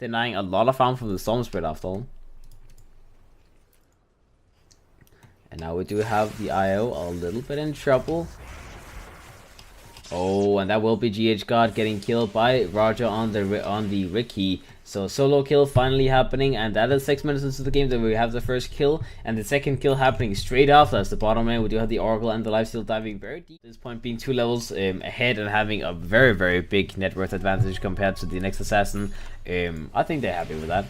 denying a lot of farm from the Storm Spirit after all. And now we do have the IO a little bit in trouble. Oh, and that will be GH.GOD getting killed by RodjER on the Ricky. So solo kill finally happening, and that is 6 minutes into the game that we have the first kill, and the second kill happening straight after. As the bottom lane, we do have the Oracle and the Lifesteal diving very deep. At this point, being 2 levels ahead and having a very big net worth advantage compared to the next assassin. I think they're happy with that.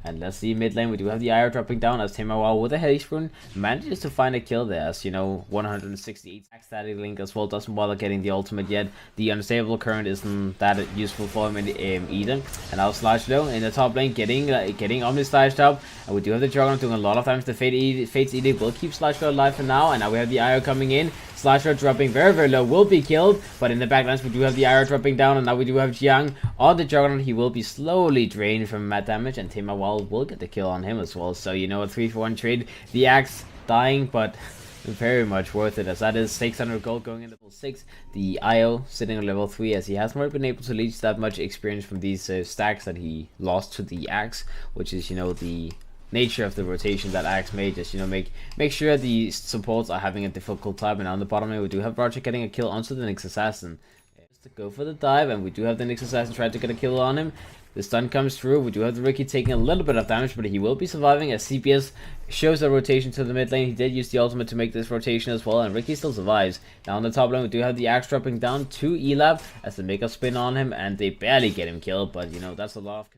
And let's see, mid lane, we do have the IR dropping down as Temawal with a Haze Rune manages to find a kill there, as you know, 168 static link as well, doesn't bother getting the ultimate yet. The unstable current isn't that useful for him either. And now Shachlo in the top lane getting Omni slashed up, and we do have the Juggernaut doing a lot of damage. The Fate's Edict will keep Shachlo alive for now, and now we have the IR coming in. Shachlo dropping very low, will be killed, but in the backlines we do have the IR dropping down, and now we do have Jiang on the Juggernaut. He will be slowly drained from mat damage, and Temawal will get the kill on him as well. So, you know, a 3-for-1 trade. The Axe dying, but very much worth it, as that is 600 gold going into level 6. The IO sitting on level 3, as he has not been able to leech that much experience from these stacks that he lost to the Axe, which is, you know, the nature of the rotation that Axe made. Just, you know, make sure the supports are having a difficult time. And on the bottom lane we do have RodjER getting a kill onto the Nyx Assassin. Just to go for the dive, and we do have the Nyx Assassin trying to get a kill on him. The stun comes through. We do have the Ricky taking a little bit of damage, but he will be surviving, as CPS shows a rotation to the mid lane. He did use the ultimate to make this rotation as well, and Ricky still survives. Now on the top lane we do have the Axe dropping down to E-lab as they make a spin on him, and they barely get him killed, but you know, that's a lot of...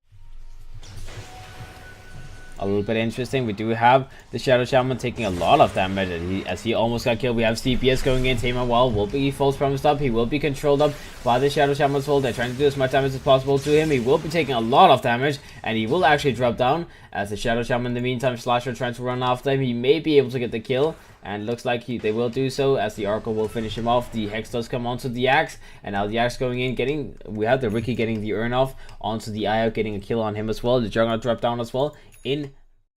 A little bit interesting, we do have the Shadow Shaman taking a lot of damage as he almost got killed. We have CPS going in. Temawal will be false promised up. He will be controlled up by the Shadow Shaman as well. They're trying to do as much damage as possible to him. He will be taking a lot of damage, and he will actually drop down as the Shadow Shaman in the meantime Shachlo trying to run after him. He may be able to get the kill, and looks like they will do so, as the Oracle will finish him off. The Hex does come onto the Axe, and now the Axe going in, we have the Ricky getting the Urn off onto the IO, getting a kill on him as well. The Juggernaut drop down as well in,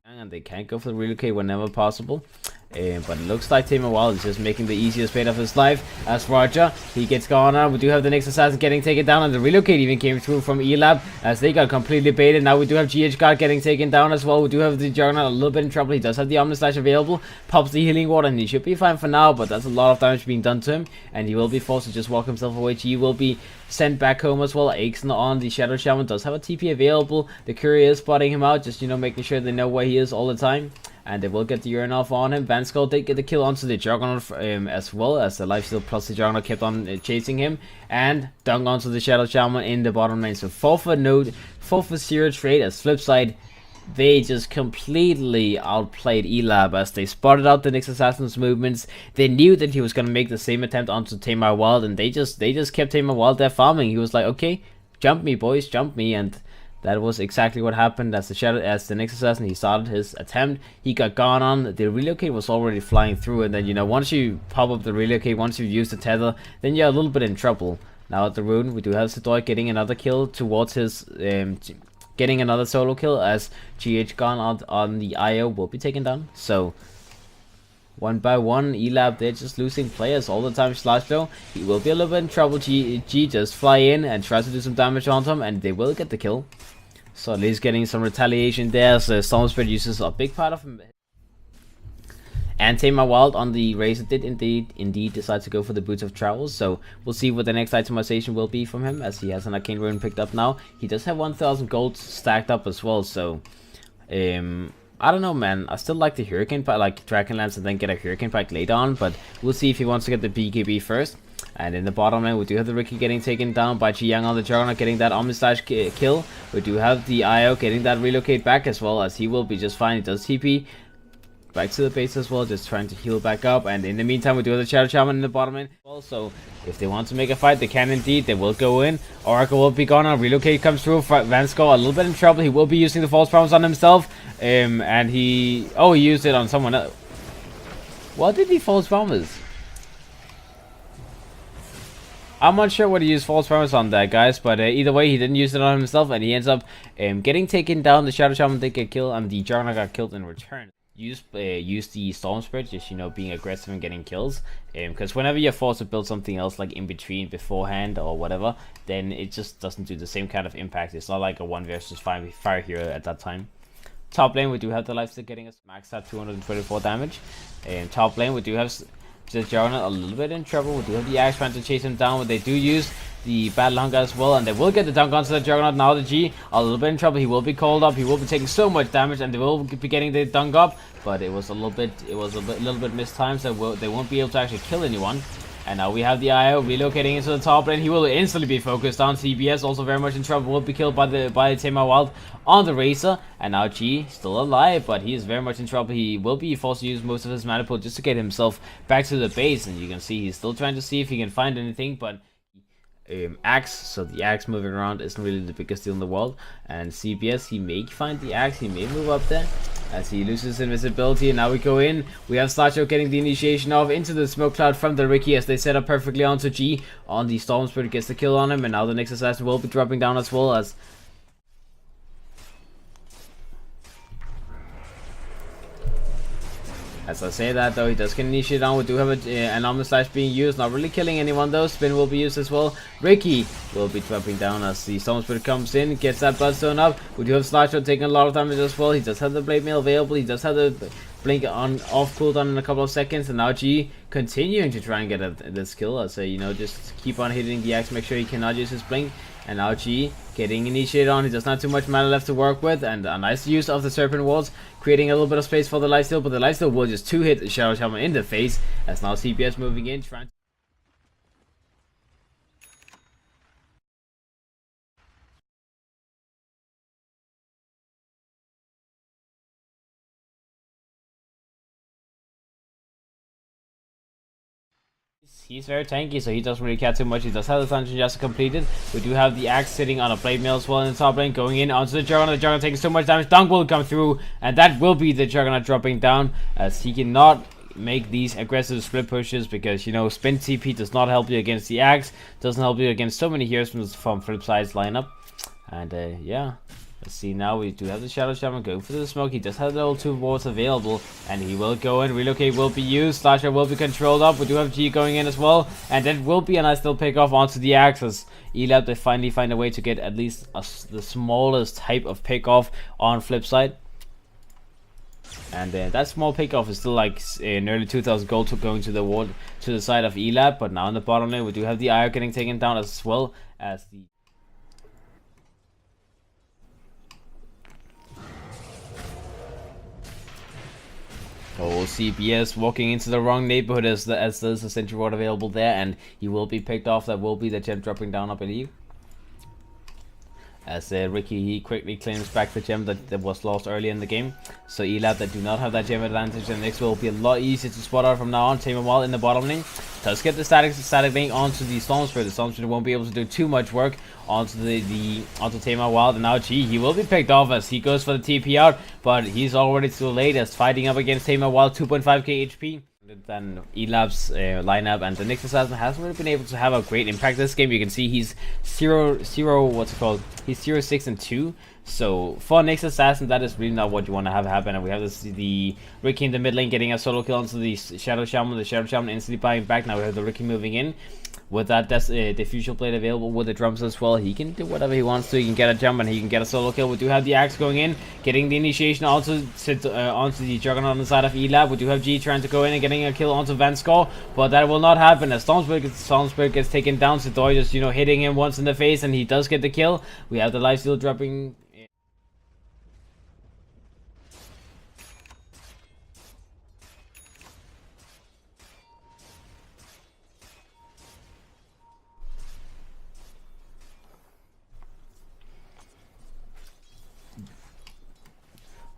and they can't go for the relocate whenever possible. But it looks like Temawal is just making the easiest fate of his life as RodjER. He gets gone on. We do have the Nyx Assassin getting taken down, and the relocate even came through from E-lab as they got completely baited. Now we do have GH.GOD getting taken down as well. We do have the Juggernaut a little bit in trouble. He does have the Omni Slash available. Pops the healing water, and he should be fine for now, but that's a lot of damage being done to him, and he will be forced to just walk himself away. G will be sent back home as well. Aixen on the Shadow Shaman does have a TP available. The courier is spotting him out, just, you know, making sure they know where he is all the time. And they will get the urn off on him. VANSKOR did get the kill onto the Juggernaut as well, as the lifesteal plus the Juggernaut kept on chasing him. And dunk onto the Shadow Shaman in the bottom lane. So 4-for-0 trade as FlipSid. They just completely outplayed E-lab as they spotted out the Nyx Assassin's movements. They knew that he was going to make the same attempt onto Temawal, and they just kept Temawal there farming. He was like, okay, jump me boys, jump me, and that was exactly what happened. As the Nyx Assassin, he started his attempt, he got gone on. The relocate was already flying through, and then, you know, once you pop up the relocate, once you use the tether, then you're a little bit in trouble. Now at the rune, we do have Sedoy getting another kill towards his getting another solo kill, as GH.GOD on the IO will be taken down. So one by one, E-lab, they're just losing players all the time. Shachlo, he will be a little bit in trouble. G just fly in and tries to do some damage onto him, and they will get the kill. So at least getting some retaliation there. So Storm Spirit uses a big part of him. And Temawal on the Razor did indeed decide to go for the Boots of Travel. So we'll see what the next itemization will be from him, as he has an Arcane Rune picked up now. He does have 1000 gold stacked up as well. So I don't know, man. I still like the Hurricane Pike, like Dragonlance, and then get a Hurricane Pike later on. But we'll see if he wants to get the BKB first. And in the bottom lane, we do have the Ricky getting taken down by Jiang on the Juggernaut, getting that Omni Slash kill. We do have the IO getting that relocate back as well, as he will be just fine. He does TP back to the base as well, just trying to heal back up. And in the meantime, we do have the Shadow Shaman in the bottom lane. Also, if they want to make a fight, they can indeed. They will go in. Oracle will be gone. Relocate comes through. VANSKOR a little bit in trouble. He will be using the false promise on himself. And he used it on someone else. What did he false promise? I'm not sure what he used false promise on that, guys, but either way, he didn't use it on himself, and he ends up getting taken down. The Shadow Shaman did get killed, and the Juggernaut got killed in return. use the Storm Spirit, just being aggressive and getting kills, because whenever you're forced to build something else like in between beforehand or whatever, then it just doesn't do the same kind of impact. It's not like a 1 versus 5 fire hero at that time. Top lane, we do have the lifesteal getting us max at 224 damage. Top lane, we do have the Juggernaut a little bit in trouble. We do have the Axe trying to chase him down, but they do use the Battle Hunger as well, and they will get the dunk onto the Juggernaut. Now the G a little bit in trouble. He will be called up. He will be taking so much damage, and they will be getting the dunk up. But it was a little bit mistimed, so they won't be able to actually kill anyone. And now we have the IO relocating into the top lane. He will instantly be focused on. CBS also very much in trouble. Will be killed by the Tamer Wild on the Razor. And now G still alive, but he is very much in trouble. He will be forced to use most of his mana pool just to get himself back to the base. And you can see he's still trying to see if he can find anything, but Axe, so the Axe moving around isn't really the biggest deal in the world. And CBS, he may find the Axe, he may move up there as he loses invisibility. And now we go in, we have Shachlo getting the initiation off into the smoke cloud from the Riki as they set up perfectly onto G on the Storm Spirit, gets the kill on him. And now the next assassin will be dropping down as well, as I say that though, he does get initiated on. We do have an Omni Slash being used, not really killing anyone though. Spin will be used as well. Riki will be dropping down as the Storm Spirit comes in, gets that Bloodstone up. We do have Shachlo taking a lot of damage as well. He does have the Blade Mail available. He does have the blink on off cooldown in a couple of seconds. And now G continuing to try and get this kill. I'll say, just keep on hitting the Axe, make sure he cannot use his blink. And now G getting initiated on. He does not have too much mana left to work with, and a nice use of the Serpent Walls, creating a little bit of space for the lifesteal, but the lifesteal will just 2-hit the Shadow Shaman in the face, as now CPS moving in, trying. He's very tanky, so he doesn't really care too much. He does have the dungeon just completed. We do have the Axe sitting on a Blade Mail as well in the top lane, going in onto the Juggernaut. The Juggernaut taking so much damage. Dunk will come through, and that will be the Juggernaut dropping down, as he cannot make these aggressive split pushes, because spin TP does not help you against the Axe, doesn't help you against so many heroes from FlipSid's lineup. And yeah, let's see, now we do have the Shadow Shaman going for the smoke. He does have the old 2 wards available, and he will go in. Relocate will be used. Slasher will be controlled up. We do have G going in as well, and that will be a nice little pick off onto the Axe, as E-lab, they finally find a way to get at least the smallest type of pick off on FlipSid. And that small pick off is still like nearly 2,000 gold going to the ward to the side of E-lab. But now in the bottom lane, we do have the IO getting taken down, as well as the CBS walking into the wrong neighborhood, as there's a Sentry Ward available there, and he will be picked off. That will be the gem dropping down, I believe. As Riki, he quickly claims back the gem that was lost earlier in the game. So E-lab, that do not have that gem advantage, and next will be a lot easier to spot out from now on. Tamer Wild in the bottom lane does get the static link onto the Storm Spirit. The Storm Spirit won't be able to do too much work onto onto Tamer Wild. And now G, he will be picked off as he goes for the TP out, but he's already too late, as fighting up against Tamer Wild, 2.5k HP. Than E-lab's lineup, and the Nyx Assassin hasn't really been able to have a great impact this game. You can see he's 0-6 and 2. So for Nyx Assassin, that is really not what you want to have happen. And we have the Riki in the mid lane getting a solo kill onto the Shadow Shaman. The Shadow Shaman instantly buying back. Now we have the Riki moving in with that diffusion blade available with the drums as well. He can do whatever he wants to. He can get a jump and he can get a solo kill. We do have the Axe going in, getting the initiation onto the Juggernaut on the side of E-lab. We do have G trying to go in and getting a kill onto VANSKOR, but that will not happen as Storm Spirit gets taken down. Sedoy just hitting him once in the face, and he does get the kill. We have the lifesteal dropping.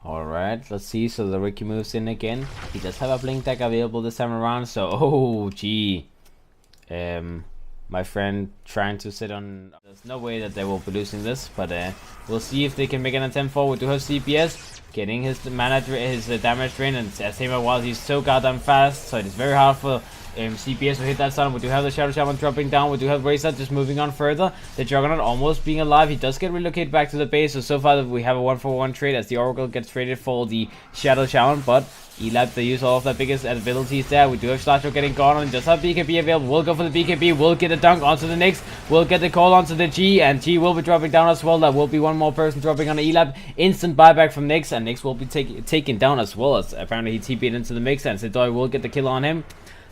Alright, let's see. So the Riki moves in again. He does have a blink deck available this time around. So, gee. My friend trying to sit on. There's no way that they will be losing this, but we'll see if they can make an attempt forward. We do have CPS getting his damage drain, and as Tamer Wild, he's so goddamn fast, so it is very hard for CPS will hit that stun. We do have the Shadow Shaman dropping down. We do have Razor just moving on further. The Juggernaut almost being alive. He does get relocated back to the base. So far we have a 1-for-1 trade as the Oracle gets traded for the Shadow Shaman. But E-lab, they use all of their biggest abilities there. We do have Shachlo getting gone and just have BKB available. We'll go for the BKB. We'll get a dunk onto the Nyx. We'll get the call onto the G. And G will be dropping down as well. That will be one more person dropping on the E-lab. Instant buyback from Nyx. And Nyx will be taken down as well, as apparently he TP'd into the mix. And Sedoy will get the kill on him.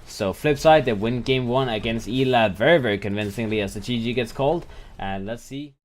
So FlipSid, they win game 1 against E-lab very, very convincingly as the GG gets called. And let's see.